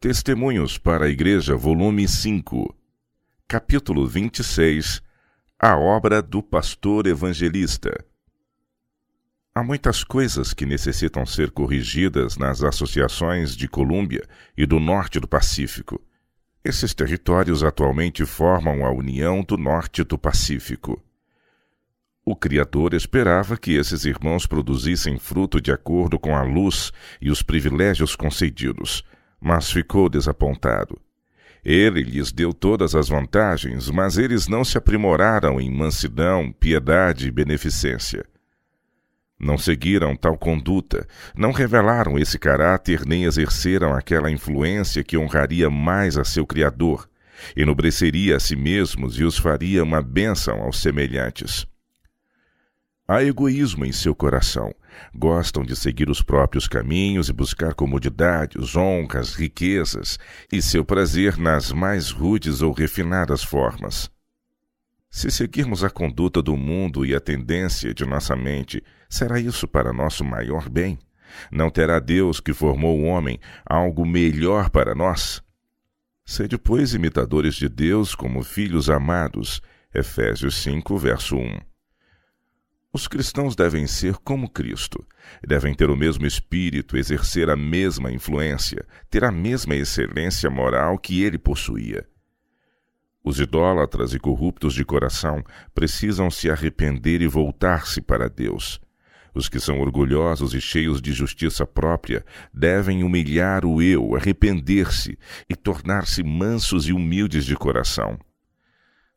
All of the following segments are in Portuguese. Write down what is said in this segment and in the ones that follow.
Testemunhos para a Igreja, volume 5, capítulo 26, A obra do pastor evangelista. Há muitas coisas que necessitam ser corrigidas nas associações de Colômbia e do Norte do Pacífico. Esses territórios atualmente formam a União do Norte do Pacífico. O Criador esperava que esses irmãos produzissem fruto de acordo com a luz e os privilégios concedidos, mas ficou desapontado. Ele lhes deu todas as vantagens, mas eles não se aprimoraram em mansidão, piedade e beneficência. Não seguiram tal conduta, não revelaram esse caráter nem exerceram aquela influência que honraria mais a seu Criador, enobreceria a si mesmos e os faria uma bênção aos semelhantes. Há egoísmo em seu coração. Gostam de seguir os próprios caminhos e buscar comodidades, honras, riquezas e seu prazer nas mais rudes ou refinadas formas. Se seguirmos a conduta do mundo e a tendência de nossa mente, será isso para nosso maior bem? Não terá Deus, que formou o homem, algo melhor para nós? Sede, pois, imitadores de Deus como filhos amados. Efésios 5, verso 1. Os cristãos devem ser como Cristo, devem ter o mesmo espírito, exercer a mesma influência, ter a mesma excelência moral que ele possuía. Os idólatras e corruptos de coração precisam se arrepender e voltar-se para Deus. Os que são orgulhosos e cheios de justiça própria devem humilhar o eu, arrepender-se e tornar-se mansos e humildes de coração.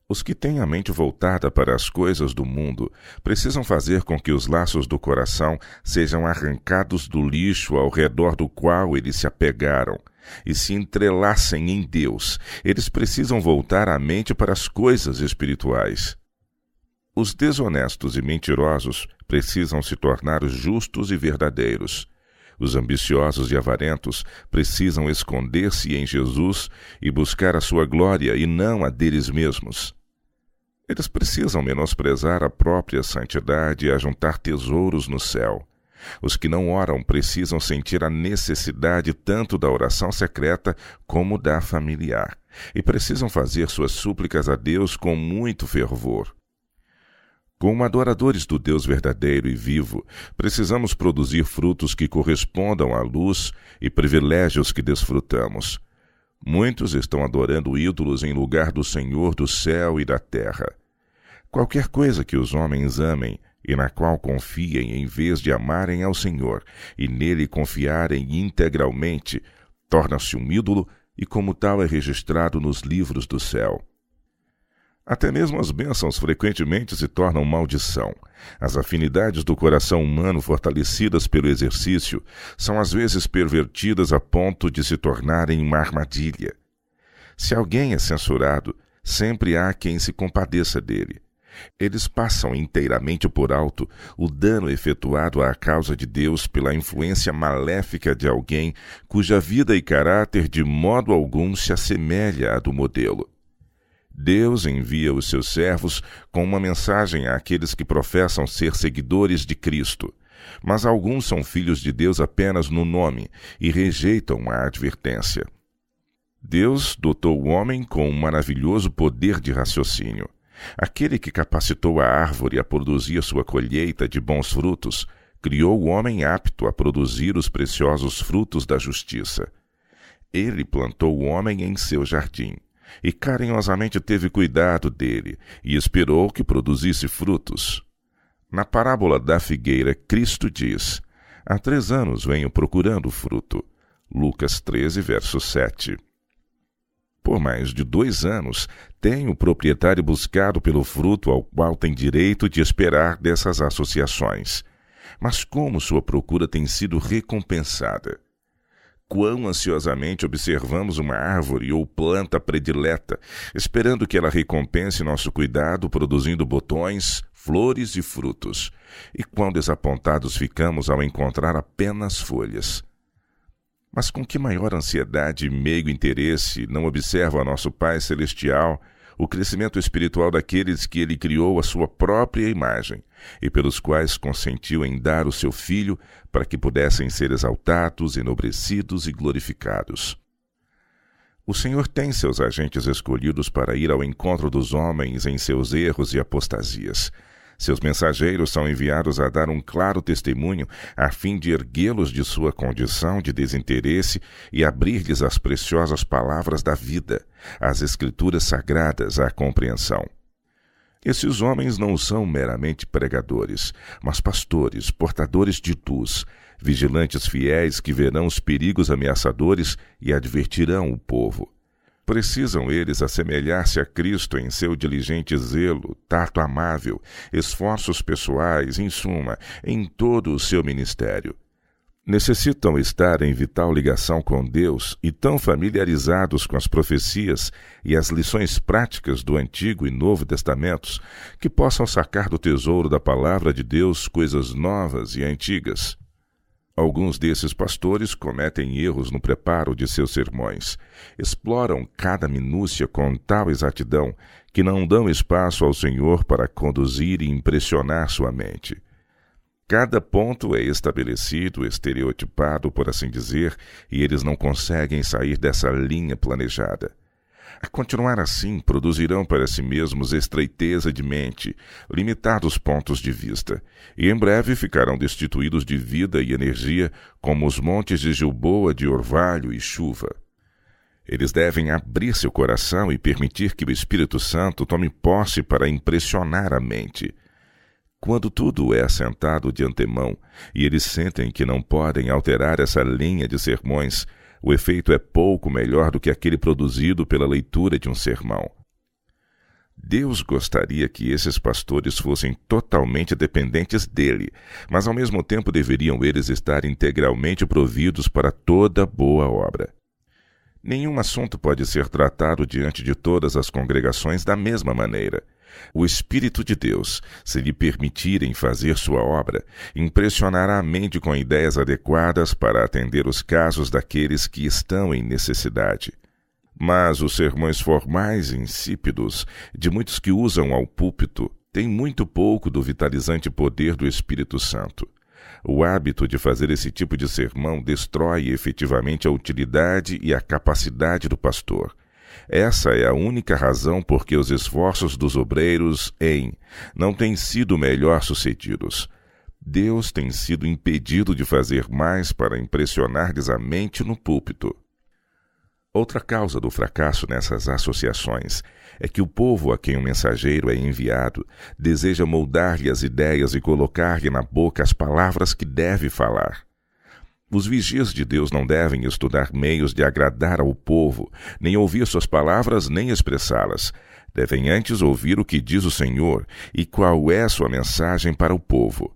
Os que têm a mente voltada para as coisas do mundo precisam fazer com que os laços do coração sejam arrancados do lixo ao redor do qual eles se apegaram e se entrelacem em Deus. Eles precisam voltar a mente para as coisas espirituais. Os desonestos e mentirosos precisam se tornar justos e verdadeiros. Os ambiciosos e avarentos precisam esconder-se em Jesus e buscar a sua glória e não a deles mesmos. Eles precisam menosprezar a própria santidade e ajuntar tesouros no céu. Os que não oram precisam sentir a necessidade tanto da oração secreta como da familiar, e precisam fazer suas súplicas a Deus com muito fervor. Como adoradores do Deus verdadeiro e vivo, precisamos produzir frutos que correspondam à luz e privilégios que desfrutamos. Muitos estão adorando ídolos em lugar do Senhor do céu e da terra. Qualquer coisa que os homens amem e na qual confiem em vez de amarem ao Senhor e nele confiarem integralmente, torna-se um ídolo e como tal é registrado nos livros do céu. Até mesmo as bênçãos frequentemente se tornam maldição. As afinidades do coração humano fortalecidas pelo exercício são às vezes pervertidas a ponto de se tornarem uma armadilha. Se alguém é censurado, sempre há quem se compadeça dele. Eles passam inteiramente por alto o dano efetuado à causa de Deus pela influência maléfica de alguém cuja vida e caráter de modo algum se assemelha à do modelo. Deus envia os seus servos com uma mensagem àqueles que professam ser seguidores de Cristo, mas alguns são filhos de Deus apenas no nome e rejeitam a advertência. Deus dotou o homem com um maravilhoso poder de raciocínio. Aquele que capacitou a árvore a produzir sua colheita de bons frutos, criou o homem apto a produzir os preciosos frutos da justiça. Ele plantou o homem em seu jardim, e carinhosamente teve cuidado dele, e esperou que produzisse frutos. Na parábola da figueira, Cristo diz: há 3 anos venho procurando fruto. Lucas 13, verso 7. Por mais de 2 anos, tem o proprietário buscado pelo fruto ao qual tem direito de esperar dessas associações. Mas como sua procura tem sido recompensada? Quão ansiosamente observamos uma árvore ou planta predileta, esperando que ela recompense nosso cuidado, produzindo botões, flores e frutos. E quão desapontados ficamos ao encontrar apenas folhas. Mas com que maior ansiedade e meigo interesse não observa nosso Pai Celestial o crescimento espiritual daqueles que Ele criou à sua própria imagem e pelos quais consentiu em dar o seu Filho para que pudessem ser exaltados, enobrecidos e glorificados. O Senhor tem seus agentes escolhidos para ir ao encontro dos homens em seus erros e apostasias. Seus mensageiros são enviados a dar um claro testemunho a fim de erguê-los de sua condição de desinteresse e abrir-lhes as preciosas palavras da vida, as Escrituras sagradas à compreensão. Esses homens não são meramente pregadores, mas pastores, portadores de luz, vigilantes fiéis que verão os perigos ameaçadores e advertirão o povo. Precisam eles assemelhar-se a Cristo em seu diligente zelo, tato amável, esforços pessoais, em suma, em todo o seu ministério. Necessitam estar em vital ligação com Deus e tão familiarizados com as profecias e as lições práticas do Antigo e Novo Testamentos que possam sacar do tesouro da palavra de Deus coisas novas e antigas. Alguns desses pastores cometem erros no preparo de seus sermões. Exploram cada minúcia com tal exatidão que não dão espaço ao Senhor para conduzir e impressionar sua mente. Cada ponto é estabelecido, estereotipado, por assim dizer, e eles não conseguem sair dessa linha planejada. A continuar assim, produzirão para si mesmos estreiteza de mente, limitados pontos de vista, e em breve ficarão destituídos de vida e energia, como os montes de Gilboa, de orvalho e chuva. Eles devem abrir seu coração e permitir que o Espírito Santo tome posse para impressionar a mente. Quando tudo é assentado de antemão, e eles sentem que não podem alterar essa linha de sermões, o efeito é pouco melhor do que aquele produzido pela leitura de um sermão. Deus gostaria que esses pastores fossem totalmente dependentes dele, mas ao mesmo tempo deveriam eles estar integralmente providos para toda boa obra. Nenhum assunto pode ser tratado diante de todas as congregações da mesma maneira. O Espírito de Deus, se lhe permitirem fazer sua obra, impressionará a mente com ideias adequadas para atender os casos daqueles que estão em necessidade. Mas os sermões formais e insípidos, de muitos que usam ao púlpito, têm muito pouco do vitalizante poder do Espírito Santo. O hábito de fazer esse tipo de sermão destrói efetivamente a utilidade e a capacidade do pastor. Essa é a única razão por que os esforços dos obreiros não têm sido melhor sucedidos. Deus tem sido impedido de fazer mais para impressionar-lhes a mente no púlpito. Outra causa do fracasso nessas associações é que o povo a quem o mensageiro é enviado deseja moldar-lhe as ideias e colocar-lhe na boca as palavras que deve falar. Os vigias de Deus não devem estudar meios de agradar ao povo, nem ouvir suas palavras, nem expressá-las. Devem antes ouvir o que diz o Senhor e qual é sua mensagem para o povo.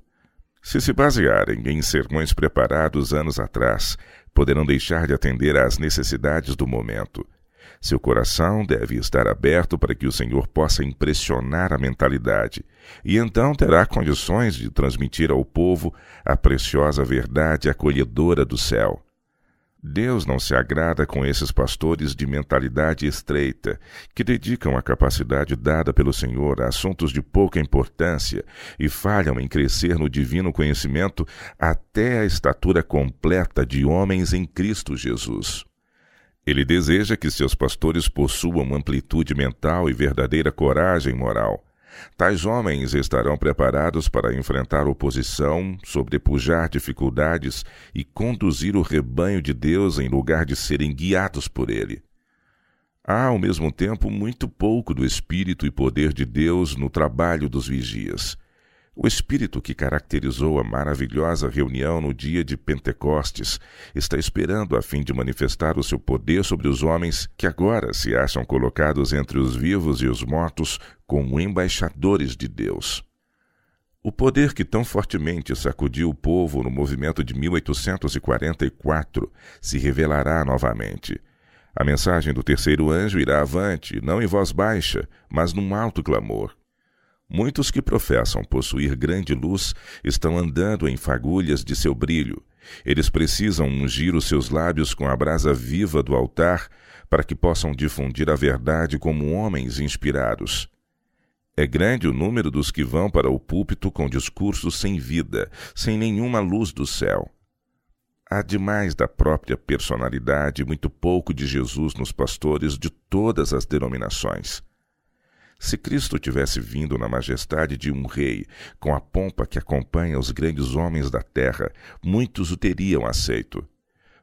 Se basearem em sermões preparados anos atrás, poderão deixar de atender às necessidades do momento. Seu coração deve estar aberto para que o Senhor possa impressionar a mentalidade, e então terá condições de transmitir ao povo a preciosa verdade acolhedora do céu. Deus não se agrada com esses pastores de mentalidade estreita, que dedicam a capacidade dada pelo Senhor a assuntos de pouca importância e falham em crescer no divino conhecimento até a estatura completa de homens em Cristo Jesus. Ele deseja que seus pastores possuam amplitude mental e verdadeira coragem moral. Tais homens estarão preparados para enfrentar oposição, sobrepujar dificuldades e conduzir o rebanho de Deus em lugar de serem guiados por ele. Há, ao mesmo tempo, muito pouco do Espírito e poder de Deus no trabalho dos vigias. O Espírito que caracterizou a maravilhosa reunião no dia de Pentecostes está esperando a fim de manifestar o seu poder sobre os homens que agora se acham colocados entre os vivos e os mortos como embaixadores de Deus. O poder que tão fortemente sacudiu o povo no movimento de 1844 se revelará novamente. A mensagem do terceiro anjo irá avante, não em voz baixa, mas num alto clamor. Muitos que professam possuir grande luz estão andando em fagulhas de seu brilho. Eles precisam ungir os seus lábios com a brasa viva do altar para que possam difundir a verdade como homens inspirados. É grande o número dos que vão para o púlpito com discursos sem vida, sem nenhuma luz do céu. há demais da própria personalidade e muito pouco de Jesus nos pastores de todas as denominações. Se Cristo tivesse vindo na majestade de um rei, com a pompa que acompanha os grandes homens da terra, muitos o teriam aceito.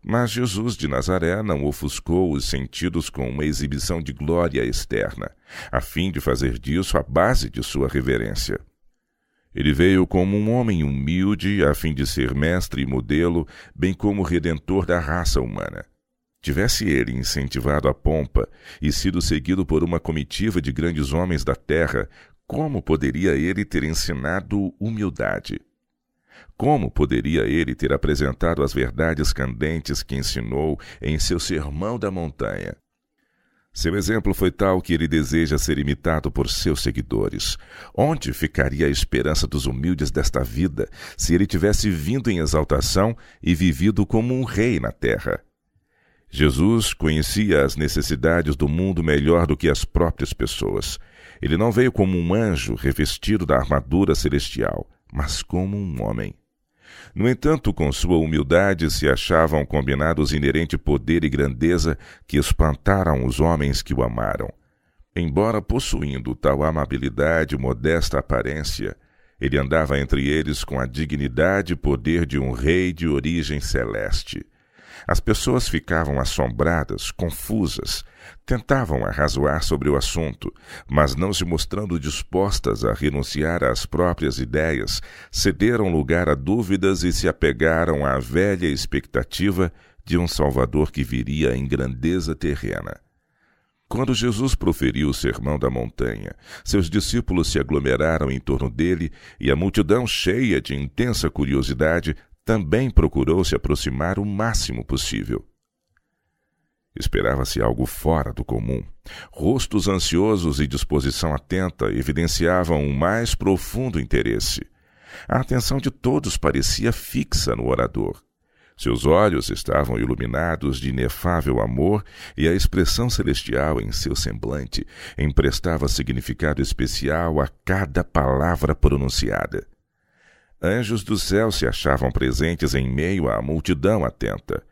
Mas Jesus de Nazaré não ofuscou os sentidos com uma exibição de glória externa, a fim de fazer disso a base de sua reverência. Ele veio como um homem humilde, a fim de ser mestre e modelo, bem como redentor da raça humana. Tivesse ele incentivado a pompa e sido seguido por uma comitiva de grandes homens da terra, como poderia ele ter ensinado humildade? Como poderia ele ter apresentado as verdades candentes que ensinou em seu Sermão da Montanha? Seu exemplo foi tal que ele deseja ser imitado por seus seguidores. Onde ficaria a esperança dos humildes desta vida se ele tivesse vindo em exaltação e vivido como um rei na terra? Jesus conhecia as necessidades do mundo melhor do que as próprias pessoas. Ele não veio como um anjo revestido da armadura celestial, mas como um homem. No entanto, com sua humildade se achavam combinados inerente poder e grandeza que espantaram os homens que o amaram. Embora possuindo tal amabilidade e modesta aparência, ele andava entre eles com a dignidade e poder de um rei de origem celeste. As pessoas ficavam assombradas, confusas, tentavam arrazoar sobre o assunto, mas não se mostrando dispostas a renunciar às próprias ideias, cederam lugar a dúvidas e se apegaram à velha expectativa de um Salvador que viria em grandeza terrena. Quando Jesus proferiu o Sermão da Montanha, seus discípulos se aglomeraram em torno dele e a multidão, cheia de intensa curiosidade, também procurou se aproximar o máximo possível. Esperava-se algo fora do comum. Rostos ansiosos e disposição atenta evidenciavam um mais profundo interesse. A atenção de todos parecia fixa no orador. Seus olhos estavam iluminados de inefável amor e a expressão celestial em seu semblante emprestava significado especial a cada palavra pronunciada. Anjos do céu se achavam presentes em meio à multidão atenta.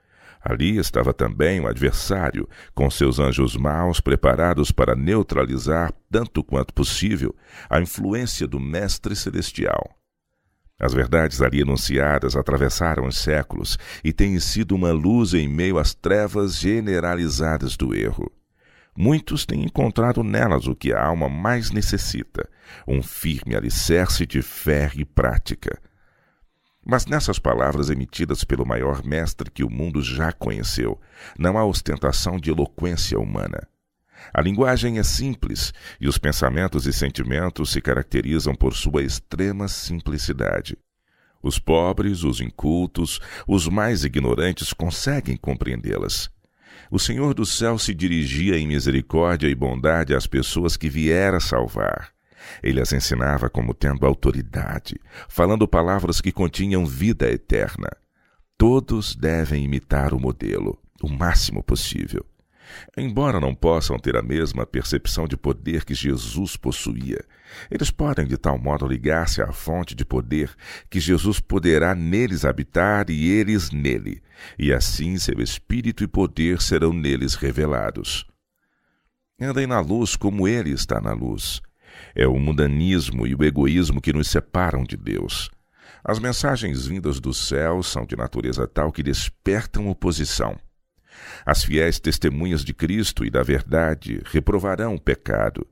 Ali estava também o adversário, com seus anjos maus preparados para neutralizar, tanto quanto possível, a influência do Mestre Celestial. As verdades ali enunciadas atravessaram os séculos e têm sido uma luz em meio às trevas generalizadas do erro. Muitos têm encontrado nelas o que a alma mais necessita, um firme alicerce de fé e prática. Mas nessas palavras emitidas pelo maior mestre que o mundo já conheceu, não há ostentação de eloquência humana. A linguagem é simples e os pensamentos e sentimentos se caracterizam por sua extrema simplicidade. Os pobres, os incultos, os mais ignorantes conseguem compreendê-las. O Senhor do céu se dirigia em misericórdia e bondade às pessoas que viera salvar. Ele as ensinava como tendo autoridade, falando palavras que continham vida eterna. Todos devem imitar o modelo, o máximo possível. Embora não possam ter a mesma percepção de poder que Jesus possuía, eles podem de tal modo ligar-se à fonte de poder que Jesus poderá neles habitar e eles nele, e assim seu espírito e poder serão neles revelados. Andem na luz como ele está na luz. É o mundanismo e o egoísmo que nos separam de Deus. As mensagens vindas do céu são de natureza tal que despertam oposição. As fiéis testemunhas de Cristo e da verdade reprovarão o pecado.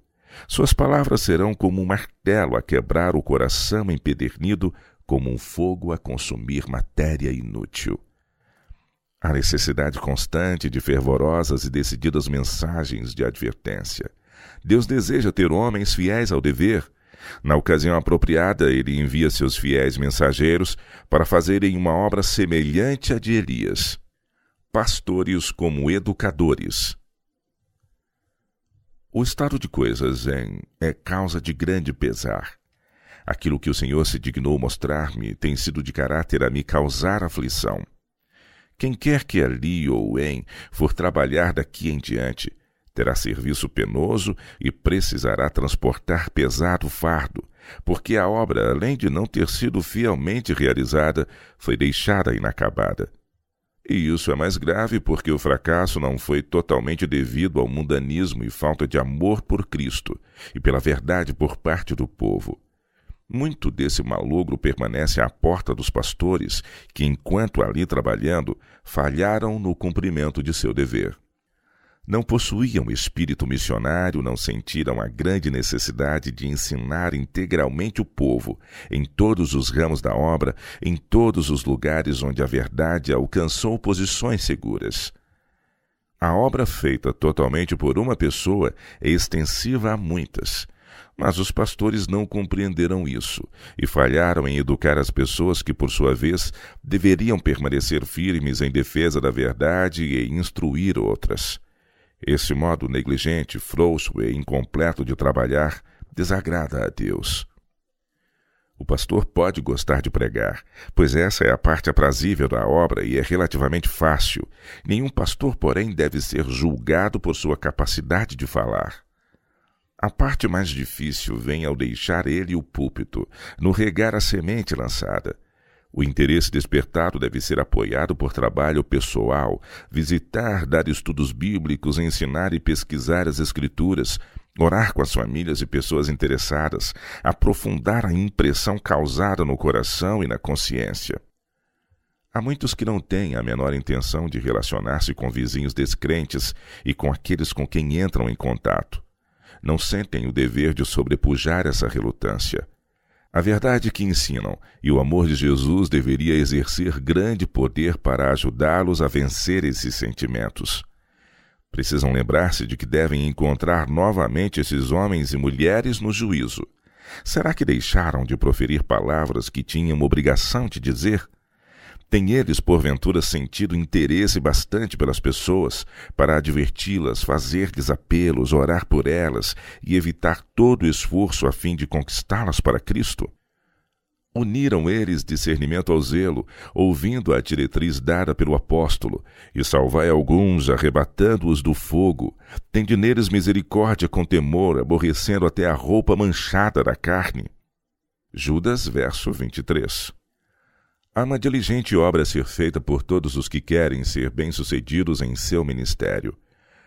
Suas palavras serão como um martelo a quebrar o coração empedernido, como um fogo a consumir matéria inútil. Há necessidade constante de fervorosas e decididas mensagens de advertência. Deus deseja ter homens fiéis ao dever. Na ocasião apropriada, ele envia seus fiéis mensageiros para fazerem uma obra semelhante à de Elias. Pastores como educadores. O estado de coisas é causa de grande pesar. Aquilo que o Senhor se dignou mostrar-me tem sido de caráter a me causar aflição. Quem quer que ali ou for trabalhar daqui em diante, terá serviço penoso e precisará transportar pesado fardo, porque a obra, além de não ter sido fielmente realizada, foi deixada inacabada. E isso é mais grave porque o fracasso não foi totalmente devido ao mundanismo e falta de amor por Cristo e pela verdade por parte do povo. Muito desse malogro permanece à porta dos pastores que, enquanto ali trabalhando, falharam no cumprimento de seu dever. Não possuíam espírito missionário, não sentiram a grande necessidade de ensinar integralmente o povo, em todos os ramos da obra, em todos os lugares onde a verdade alcançou posições seguras. A obra feita totalmente por uma pessoa é extensiva a muitas, mas os pastores não compreenderam isso e falharam em educar as pessoas que, por sua vez, deveriam permanecer firmes em defesa da verdade e instruir outras. Esse modo negligente, frouxo e incompleto de trabalhar desagrada a Deus. O pastor pode gostar de pregar, pois essa é a parte aprazível da obra e é relativamente fácil. Nenhum pastor, porém, deve ser julgado por sua capacidade de falar. A parte mais difícil vem ao deixar ele o púlpito, no regar a semente lançada. O interesse despertado deve ser apoiado por trabalho pessoal, visitar, dar estudos bíblicos, ensinar e pesquisar as Escrituras, orar com as famílias e pessoas interessadas, aprofundar a impressão causada no coração e na consciência. Há muitos que não têm a menor intenção de relacionar-se com vizinhos descrentes e com aqueles com quem entram em contato. Não sentem o dever de sobrepujar essa relutância. A verdade que ensinam e o amor de Jesus deveria exercer grande poder para ajudá-los a vencer esses sentimentos. Precisam lembrar-se de que devem encontrar novamente esses homens e mulheres no juízo. Será que deixaram de proferir palavras que tinham obrigação de dizer? Têm eles, porventura, sentido interesse bastante pelas pessoas para adverti-las, fazer-lhes apelos, orar por elas e evitar todo o esforço a fim de conquistá-las para Cristo? Uniram eles discernimento ao zelo, ouvindo a diretriz dada pelo apóstolo, e salvai alguns, arrebatando-os do fogo. Tende neles misericórdia com temor, aborrecendo até a roupa manchada da carne. Judas, verso 23. Há uma diligente obra a ser feita por todos os que querem ser bem-sucedidos em seu ministério.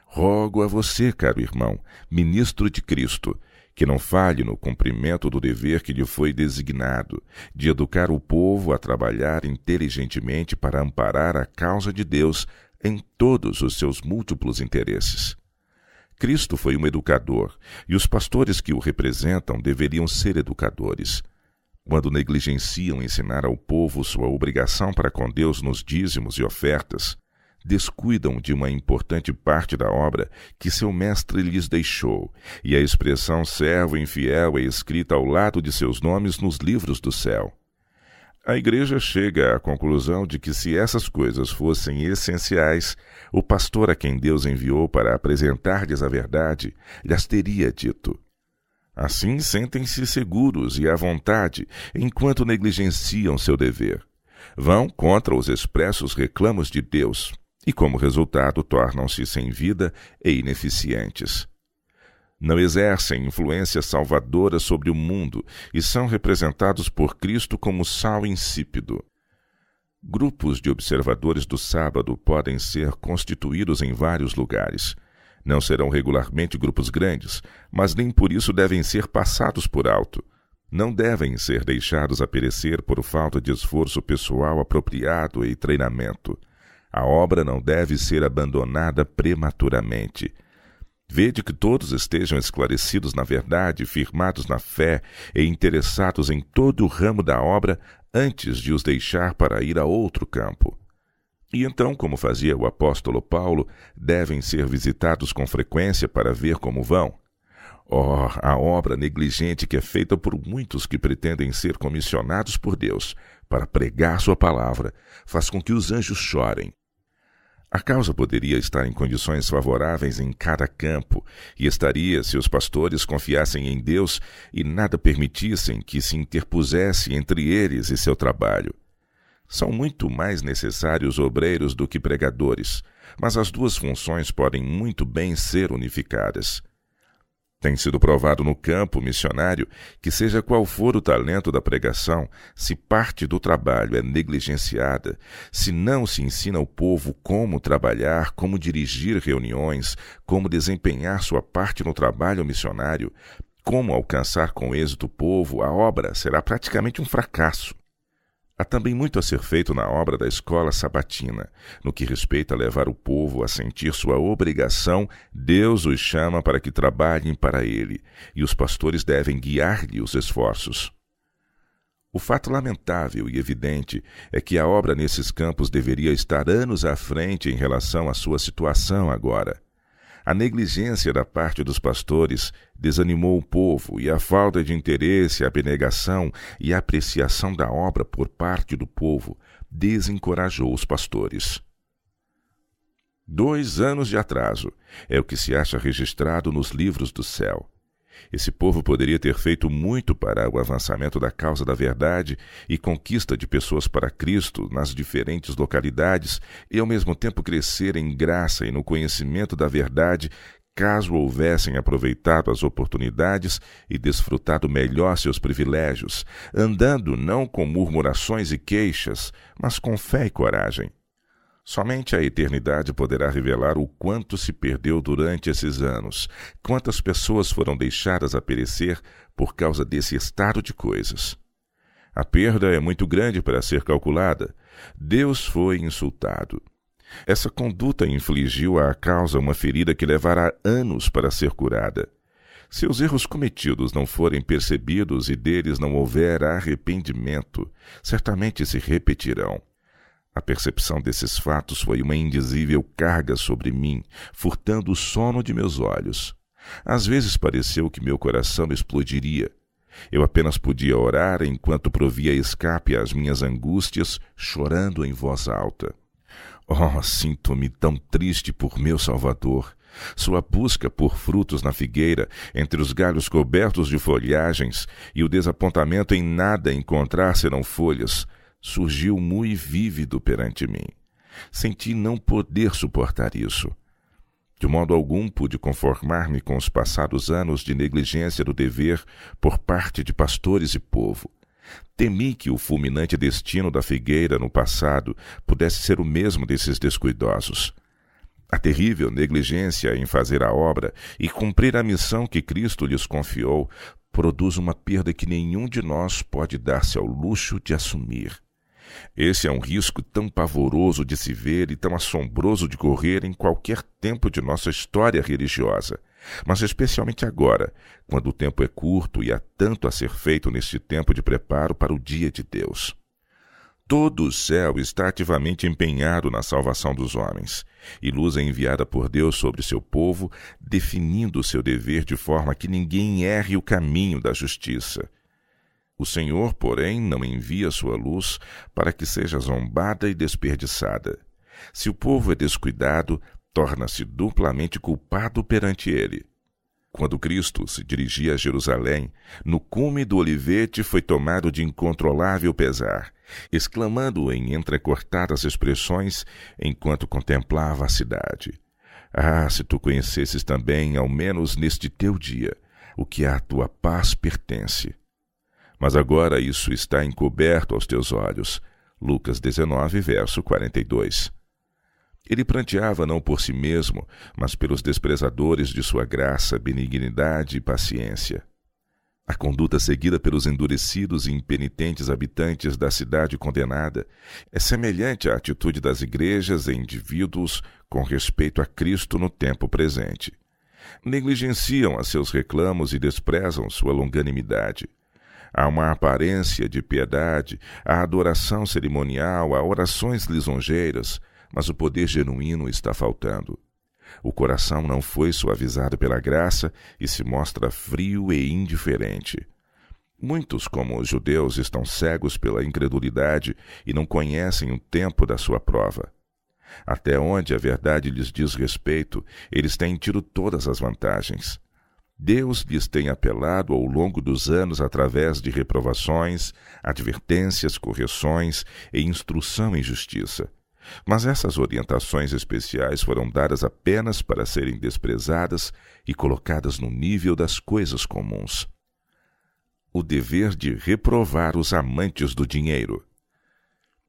Rogo a você, caro irmão, ministro de Cristo, que não falhe no cumprimento do dever que lhe foi designado, de educar o povo a trabalhar inteligentemente para amparar a causa de Deus em todos os seus múltiplos interesses. Cristo foi um educador, e os pastores que o representam deveriam ser educadores. Quando negligenciam ensinar ao povo sua obrigação para com Deus nos dízimos e ofertas, descuidam de uma importante parte da obra que seu mestre lhes deixou, e a expressão servo infiel é escrita ao lado de seus nomes nos livros do céu. A igreja chega à conclusão de que se essas coisas fossem essenciais, o pastor a quem Deus enviou para apresentar-lhes a verdade, lhes teria dito. Assim sentem-se seguros e à vontade, enquanto negligenciam seu dever. Vão contra os expressos reclamos de Deus e, como resultado, tornam-se sem vida e ineficientes. Não exercem influência salvadora sobre o mundo e são representados por Cristo como sal insípido. Grupos de observadores do sábado podem ser constituídos em vários lugares. Não serão regularmente grupos grandes, mas nem por isso devem ser passados por alto. Não devem ser deixados a perecer por falta de esforço pessoal apropriado e treinamento. A obra não deve ser abandonada prematuramente. Vede que todos estejam esclarecidos na verdade, firmados na fé e interessados em todo o ramo da obra antes de os deixar para ir a outro campo. E então, como fazia o apóstolo Paulo, devem ser visitados com frequência para ver como vão. Oh, a obra negligente que é feita por muitos que pretendem ser comissionados por Deus para pregar sua palavra faz com que os anjos chorem. A causa poderia estar em condições favoráveis em cada campo, e estaria se os pastores confiassem em Deus e nada permitissem que se interpusesse entre eles e seu trabalho. São muito mais necessários obreiros do que pregadores, mas as duas funções podem muito bem ser unificadas. Tem sido provado no campo missionário que, seja qual for o talento da pregação, se parte do trabalho é negligenciada, se não se ensina ao povo como trabalhar, como dirigir reuniões, como desempenhar sua parte no trabalho missionário, como alcançar com êxito o povo, a obra será praticamente um fracasso. Há também muito a ser feito na obra da escola sabatina. No que respeita a levar o povo a sentir sua obrigação, Deus os chama para que trabalhem para Ele, e os pastores devem guiar-lhe os esforços. O fato lamentável e evidente é que a obra nesses campos deveria estar anos à frente em relação à sua situação agora. A negligência da parte dos pastores desanimou o povo e a falta de interesse, abnegação e apreciação da obra por parte do povo desencorajou os pastores. 2 anos de atraso é o que se acha registrado nos livros do céu. Esse povo poderia ter feito muito para o avançamento da causa da verdade e conquista de pessoas para Cristo nas diferentes localidades e, ao mesmo tempo, crescer em graça e no conhecimento da verdade, caso houvessem aproveitado as oportunidades e desfrutado melhor seus privilégios, andando não com murmurações e queixas, mas com fé e coragem. Somente a eternidade poderá revelar o quanto se perdeu durante esses anos, quantas pessoas foram deixadas a perecer por causa desse estado de coisas. A perda é muito grande para ser calculada. Deus foi insultado. Essa conduta infligiu à causa uma ferida que levará anos para ser curada. Se os erros cometidos não forem percebidos e deles não houver arrependimento, certamente se repetirão. A percepção desses fatos foi uma indizível carga sobre mim, furtando o sono de meus olhos. Às vezes pareceu que meu coração explodiria. Eu apenas podia orar enquanto provia escape às minhas angústias, chorando em voz alta. Oh, sinto-me tão triste por meu Salvador. Sua busca por frutos na figueira, entre os galhos cobertos de folhagens, e o desapontamento em nada encontrar senão folhas, surgiu muito vívido perante mim. Senti não poder suportar isso. De modo algum pude conformar-me com os passados anos de negligência do dever por parte de pastores e povo. Temi que o fulminante destino da figueira no passado pudesse ser o mesmo desses descuidosos. A terrível negligência em fazer a obra e cumprir a missão que Cristo lhes confiou produz uma perda que nenhum de nós pode dar-se ao luxo de assumir. Esse é um risco tão pavoroso de se ver e tão assombroso de correr em qualquer tempo de nossa história religiosa, mas especialmente agora, quando o tempo é curto e há tanto a ser feito neste tempo de preparo para o dia de Deus. Todo o céu está ativamente empenhado na salvação dos homens, e luz é enviada por Deus sobre seu povo, definindo o seu dever de forma que ninguém erre o caminho da justiça. O Senhor, porém, não envia sua luz para que seja zombada e desperdiçada. Se o povo é descuidado, torna-se duplamente culpado perante ele. Quando Cristo se dirigia a Jerusalém, no cume do olivete foi tomado de incontrolável pesar, exclamando em entrecortadas expressões enquanto contemplava a cidade. Ah, se tu conhecesses também, ao menos neste teu dia, o que à tua paz pertence. Mas agora isso está encoberto aos teus olhos. Lucas 19, verso 42. Ele pranteava não por si mesmo, mas pelos desprezadores de sua graça, benignidade e paciência. A conduta seguida pelos endurecidos e impenitentes habitantes da cidade condenada é semelhante à atitude das igrejas e indivíduos com respeito a Cristo no tempo presente. Negligenciam a seus reclamos e desprezam sua longanimidade. Há uma aparência de piedade, há adoração cerimonial, há orações lisonjeiras, mas o poder genuíno está faltando. O coração não foi suavizado pela graça e se mostra frio e indiferente. Muitos, como os judeus, estão cegos pela incredulidade e não conhecem o tempo da sua prova. Até onde a verdade lhes diz respeito, eles têm tido todas as vantagens. Deus lhes tem apelado ao longo dos anos através de reprovações, advertências, correções e instrução em justiça. Mas essas orientações especiais foram dadas apenas para serem desprezadas e colocadas no nível das coisas comuns. O dever de reprovar os amantes do dinheiro.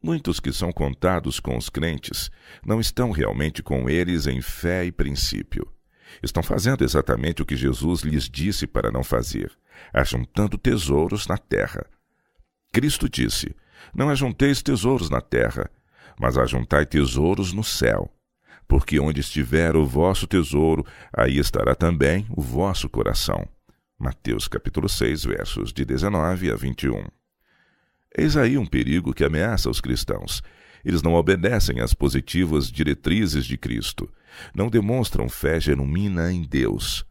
Muitos que são contados com os crentes não estão realmente com eles em fé e princípio. Estão fazendo exatamente o que Jesus lhes disse para não fazer, ajuntando tesouros na terra. Cristo disse: não ajunteis tesouros na terra, mas ajuntai tesouros no céu, porque onde estiver o vosso tesouro, aí estará também o vosso coração. Mateus capítulo 6, versos de 19 a 21. Eis aí um perigo que ameaça os cristãos. Eles não obedecem às positivas diretrizes de Cristo, não demonstram fé genuína em Deus.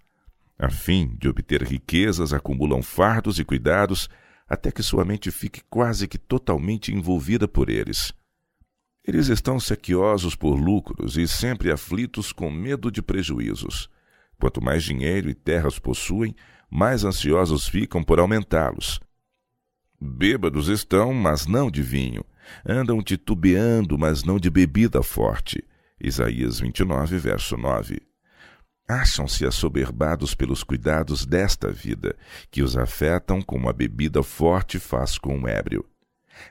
A fim de obter riquezas, acumulam fardos e cuidados, até que sua mente fique quase que totalmente envolvida por eles. Eles estão sequiosos por lucros e sempre aflitos com medo de prejuízos. Quanto mais dinheiro e terras possuem, mais ansiosos ficam por aumentá-los. Bêbados estão, mas não de vinho. Andam titubeando, mas não de bebida forte. Isaías 29, verso 9. Acham-se assoberbados pelos cuidados desta vida, que os afetam como a bebida forte faz com o ébrio.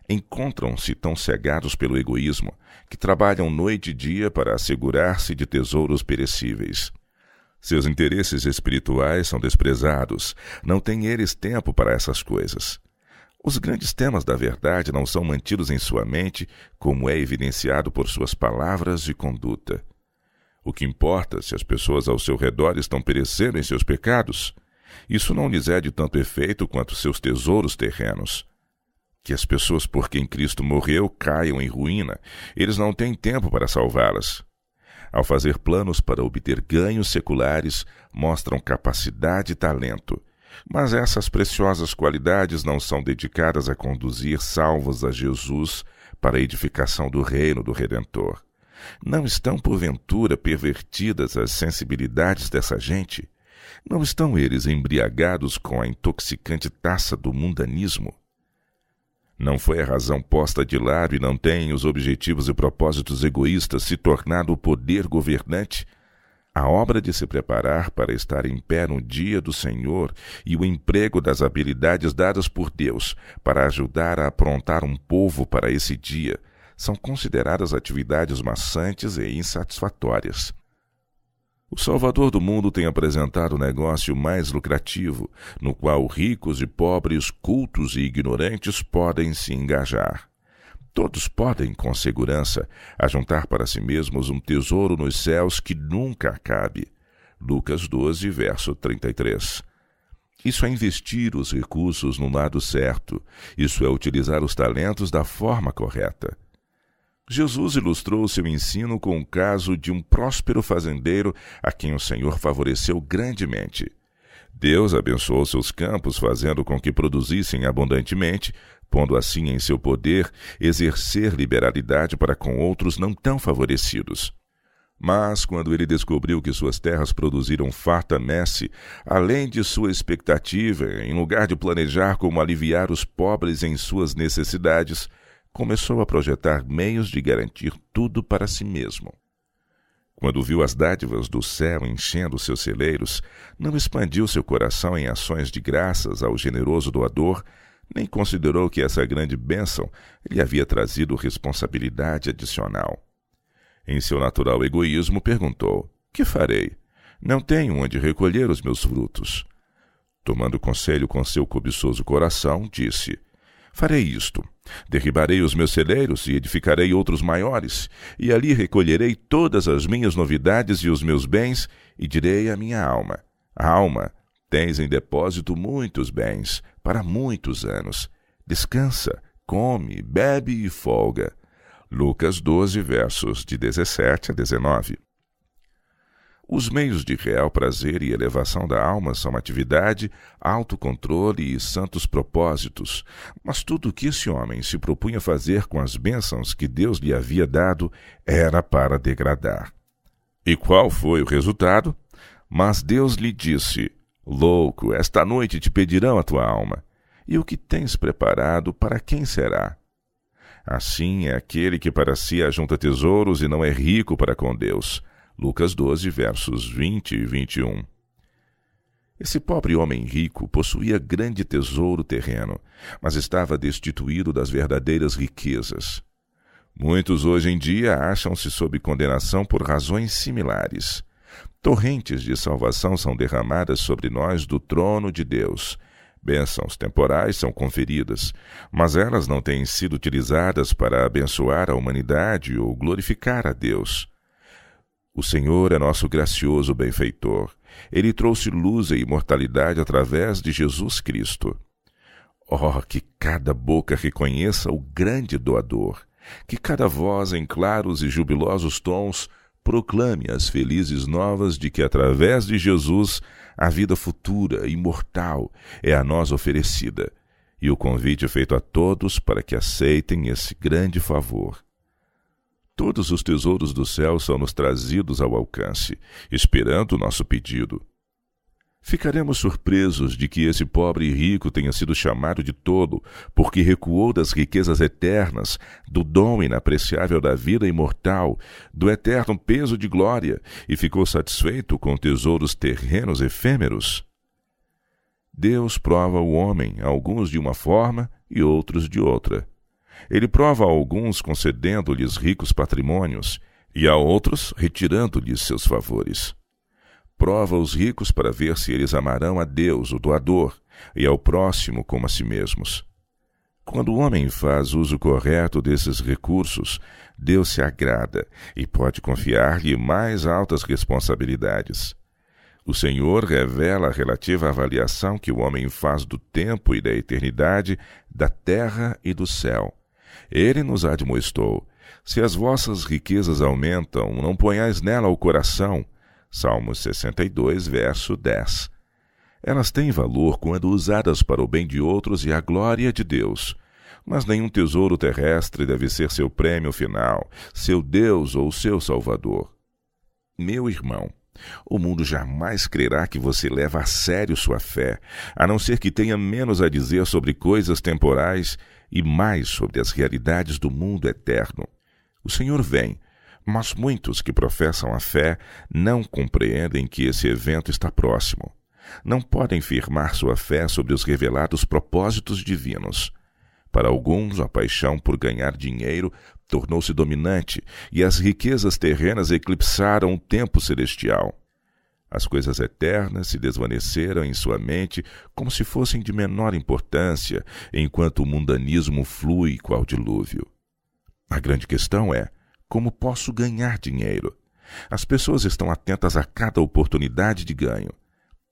Encontram-se tão cegados pelo egoísmo, que trabalham noite e dia para assegurar-se de tesouros perecíveis. Seus interesses espirituais são desprezados, não têm eles tempo para essas coisas. Os grandes temas da verdade não são mantidos em sua mente, como é evidenciado por suas palavras e conduta. O que importa se as pessoas ao seu redor estão perecendo em seus pecados? Isso não lhes é de tanto efeito quanto seus tesouros terrenos. Que as pessoas por quem Cristo morreu caiam em ruína, eles não têm tempo para salvá-las. Ao fazer planos para obter ganhos seculares, mostram capacidade e talento, mas essas preciosas qualidades não são dedicadas a conduzir salvos a Jesus para a edificação do reino do Redentor. Não estão, porventura, pervertidas as sensibilidades dessa gente? Não estão eles embriagados com a intoxicante taça do mundanismo? Não foi a razão posta de lado e não têm os objetivos e propósitos egoístas se tornado o poder governante? A obra de se preparar para estar em pé no dia do Senhor e o emprego das habilidades dadas por Deus para ajudar a aprontar um povo para esse dia são consideradas atividades maçantes e insatisfatórias. O Salvador do mundo tem apresentado o negócio mais lucrativo, no qual ricos e pobres, cultos e ignorantes podem se engajar. Todos podem, com segurança, ajuntar para si mesmos um tesouro nos céus que nunca acabe. Lucas 12, verso 33. Isso é investir os recursos no lado certo. Isso é utilizar os talentos da forma correta. Jesus ilustrou seu ensino com o caso de um próspero fazendeiro a quem o Senhor favoreceu grandemente. Deus abençoou seus campos, fazendo com que produzissem abundantemente, pondo assim em seu poder exercer liberalidade para com outros não tão favorecidos. Mas, quando ele descobriu que suas terras produziram farta messe, além de sua expectativa, em lugar de planejar como aliviar os pobres em suas necessidades, começou a projetar meios de garantir tudo para si mesmo. Quando viu as dádivas do céu enchendo seus celeiros, não expandiu seu coração em ações de graças ao generoso doador, nem considerou que essa grande bênção lhe havia trazido responsabilidade adicional. Em seu natural egoísmo, perguntou: que farei? Não tenho onde recolher os meus frutos. Tomando conselho com seu cobiçoso coração, disse: farei isto: derribarei os meus celeiros e edificarei outros maiores, e ali recolherei todas as minhas novidades e os meus bens, e direi à minha alma: alma, tens em depósito muitos bens, para muitos anos. Descansa, come, bebe e folga. Lucas 12, versos de 17 a 19. Os meios de real prazer e elevação da alma são atividade, autocontrole e santos propósitos, mas tudo o que esse homem se propunha fazer com as bênçãos que Deus lhe havia dado era para degradar. E qual foi o resultado? Mas Deus lhe disse: louco, esta noite te pedirão a tua alma. E o que tens preparado, para quem será? Assim é aquele que para si ajunta tesouros e não é rico para com Deus. Lucas 12, versos 20 e 21. Esse pobre homem rico possuía grande tesouro terreno, mas estava destituído das verdadeiras riquezas. Muitos hoje em dia acham-se sob condenação por razões similares. Torrentes de salvação são derramadas sobre nós do trono de Deus. Bênçãos temporais são conferidas, mas elas não têm sido utilizadas para abençoar a humanidade ou glorificar a Deus. O Senhor é nosso gracioso benfeitor. Ele trouxe luz e imortalidade através de Jesus Cristo. Oh, que cada boca reconheça o grande doador, que cada voz em claros e jubilosos tons proclame as felizes novas de que através de Jesus a vida futura, imortal, é a nós oferecida, e o convite feito a todos para que aceitem esse grande favor. Todos os tesouros do céu são nos trazidos ao alcance, esperando o nosso pedido. Ficaremos surpresos de que esse pobre e rico tenha sido chamado de tolo, porque recuou das riquezas eternas, do dom inapreciável da vida imortal, do eterno peso de glória, e ficou satisfeito com tesouros terrenos efêmeros. Deus prova o homem, alguns de uma forma e outros de outra. Ele prova a alguns concedendo-lhes ricos patrimônios, e a outros retirando-lhes seus favores. Prova os ricos para ver se eles amarão a Deus, o doador, e ao próximo como a si mesmos. Quando o homem faz uso correto desses recursos, Deus se agrada e pode confiar-lhe mais altas responsabilidades. O Senhor revela a relativa avaliação que o homem faz do tempo e da eternidade, da terra e do céu. Ele nos admoestou: se as vossas riquezas aumentam, não ponhais nela o coração. Salmos 62, verso 10. Elas têm valor quando usadas para o bem de outros e a glória de Deus. Mas nenhum tesouro terrestre deve ser seu prêmio final, seu Deus ou seu Salvador. Meu irmão, o mundo jamais crerá que você leva a sério sua fé, a não ser que tenha menos a dizer sobre coisas temporais e mais sobre as realidades do mundo eterno. O Senhor vem, mas muitos que professam a fé não compreendem que esse evento está próximo. Não podem firmar sua fé sobre os revelados propósitos divinos. Para alguns, a paixão por ganhar dinheiro tornou-se dominante e as riquezas terrenas eclipsaram o tempo celestial. As coisas eternas se desvaneceram em sua mente como se fossem de menor importância, enquanto o mundanismo flui qual dilúvio. A grande questão é: como posso ganhar dinheiro? As pessoas estão atentas a cada oportunidade de ganho.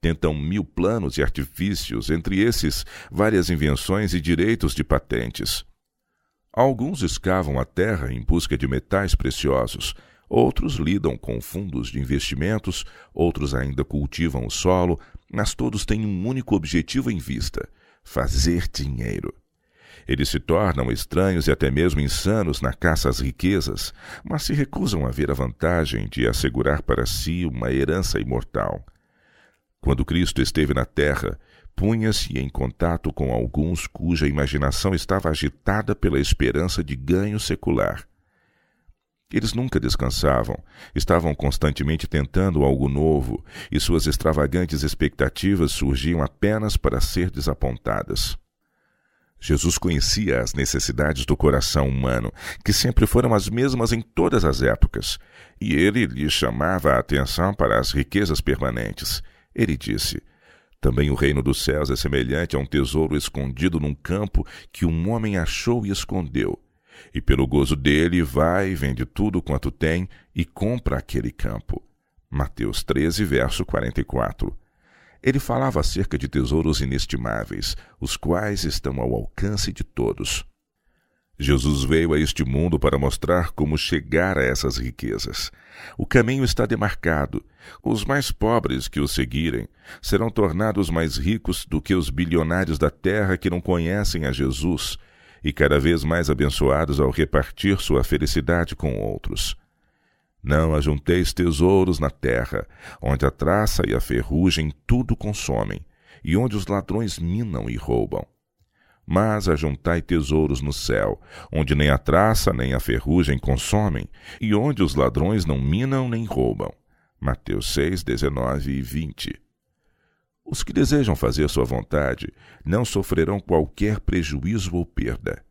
Tentam 1000 planos e artifícios, entre esses várias invenções e direitos de patentes. Alguns escavam a terra em busca de metais preciosos, outros lidam com fundos de investimentos, outros ainda cultivam o solo, mas todos têm um único objetivo em vista: fazer dinheiro. Eles se tornam estranhos e até mesmo insanos na caça às riquezas, mas se recusam a ver a vantagem de assegurar para si uma herança imortal. Quando Cristo esteve na terra, punha-se em contato com alguns cuja imaginação estava agitada pela esperança de ganho secular. Eles nunca descansavam, estavam constantemente tentando algo novo, e suas extravagantes expectativas surgiam apenas para ser desapontadas. Jesus conhecia as necessidades do coração humano, que sempre foram as mesmas em todas as épocas, e ele lhes chamava a atenção para as riquezas permanentes. Ele disse: também o reino dos céus é semelhante a um tesouro escondido num campo que um homem achou e escondeu. E pelo gozo dele vai, vende tudo quanto tem e compra aquele campo. Mateus 13, verso 44. Ele falava acerca de tesouros inestimáveis, os quais estão ao alcance de todos. Jesus veio a este mundo para mostrar como chegar a essas riquezas. O caminho está demarcado. Os mais pobres que o seguirem serão tornados mais ricos do que os bilionários da terra que não conhecem a Jesus, e cada vez mais abençoados ao repartir sua felicidade com outros. Não ajunteis tesouros na terra, onde a traça e a ferrugem tudo consomem, e onde os ladrões minam e roubam. mas ajuntai tesouros no céu, onde nem a traça nem a ferrugem consomem, e onde os ladrões não minam nem roubam. Mateus 6, 19 e 20. Os que desejam fazer sua vontade não sofrerão qualquer prejuízo ou perda.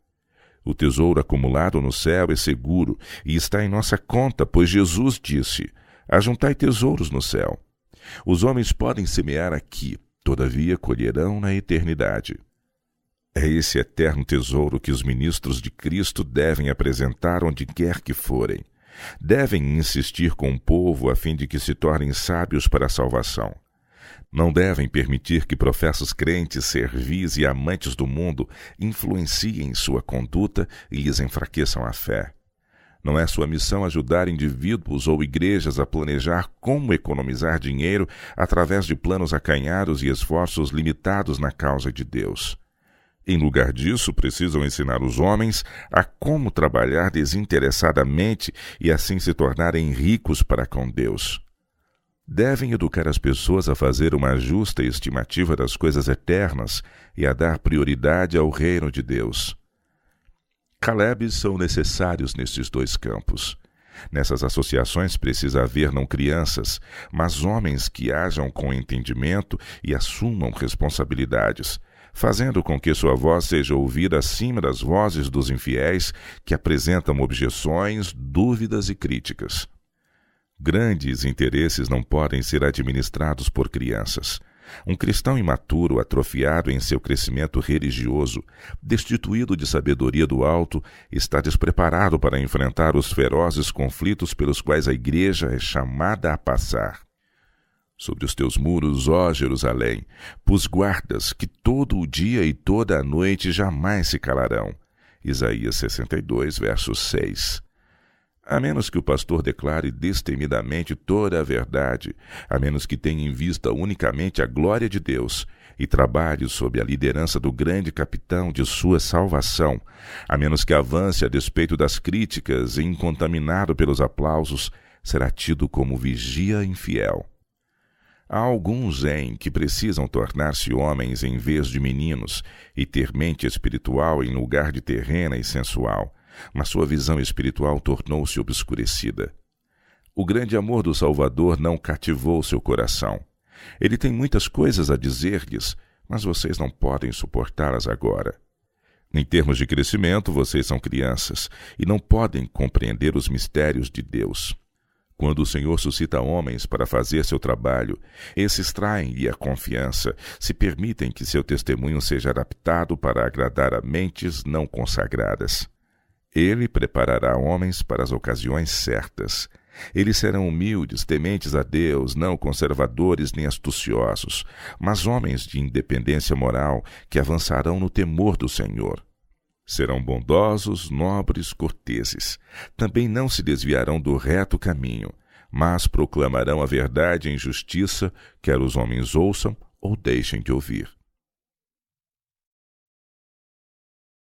O tesouro acumulado no céu é seguro e está em nossa conta, pois Jesus disse: ajuntai tesouros no céu. Os homens podem semear aqui, todavia colherão na eternidade. É esse eterno tesouro que os ministros de Cristo devem apresentar onde quer que forem. Devem insistir com o povo a fim de que se tornem sábios para a salvação. Não devem permitir que professos crentes, servis e amantes do mundo influenciem sua conduta e lhes enfraqueçam a fé. Não é sua missão ajudar indivíduos ou igrejas a planejar como economizar dinheiro através de planos acanhados e esforços limitados na causa de Deus. Em lugar disso, precisam ensinar os homens a como trabalhar desinteressadamente e assim se tornarem ricos para com Deus. Devem educar as pessoas a fazer uma justa estimativa das coisas eternas e a dar prioridade ao reino de Deus. Calebes são necessários nestes dois campos. Nessas associações precisa haver não crianças, mas homens que hajam com entendimento e assumam responsabilidades, fazendo com que sua voz seja ouvida acima das vozes dos infiéis que apresentam objeções, dúvidas e críticas. Grandes interesses não podem ser administrados por crianças. Um cristão imaturo, atrofiado em seu crescimento religioso, destituído de sabedoria do alto, está despreparado para enfrentar os ferozes conflitos pelos quais a igreja é chamada a passar. Sobre os teus muros, ó Jerusalém, pus guardas que todo o dia e toda a noite jamais se calarão. Isaías 62, verso 6. A menos que o pastor declare destemidamente toda a verdade, a menos que tenha em vista unicamente a glória de Deus e trabalhe sob a liderança do grande capitão de sua salvação, a menos que avance a despeito das críticas e incontaminado pelos aplausos, será tido como vigia infiel. Há alguns que precisam tornar-se homens em vez de meninos e ter mente espiritual em lugar de terrena e sensual, mas sua visão espiritual tornou-se obscurecida. O grande amor do Salvador não cativou seu coração. Ele tem muitas coisas a dizer-lhes, mas vocês não podem suportá-las agora. Em termos de crescimento, vocês são crianças e não podem compreender os mistérios de Deus. Quando o Senhor suscita homens para fazer seu trabalho, esses traem-lhe a confiança, se permitem que seu testemunho seja adaptado para agradar a mentes não consagradas. Ele preparará homens para as ocasiões certas. Eles serão humildes, tementes a Deus, não conservadores nem astuciosos, mas homens de independência moral que avançarão no temor do Senhor. Serão bondosos, nobres, corteses. Também não se desviarão do reto caminho, mas proclamarão a verdade em justiça, quer os homens ouçam ou deixem de ouvir.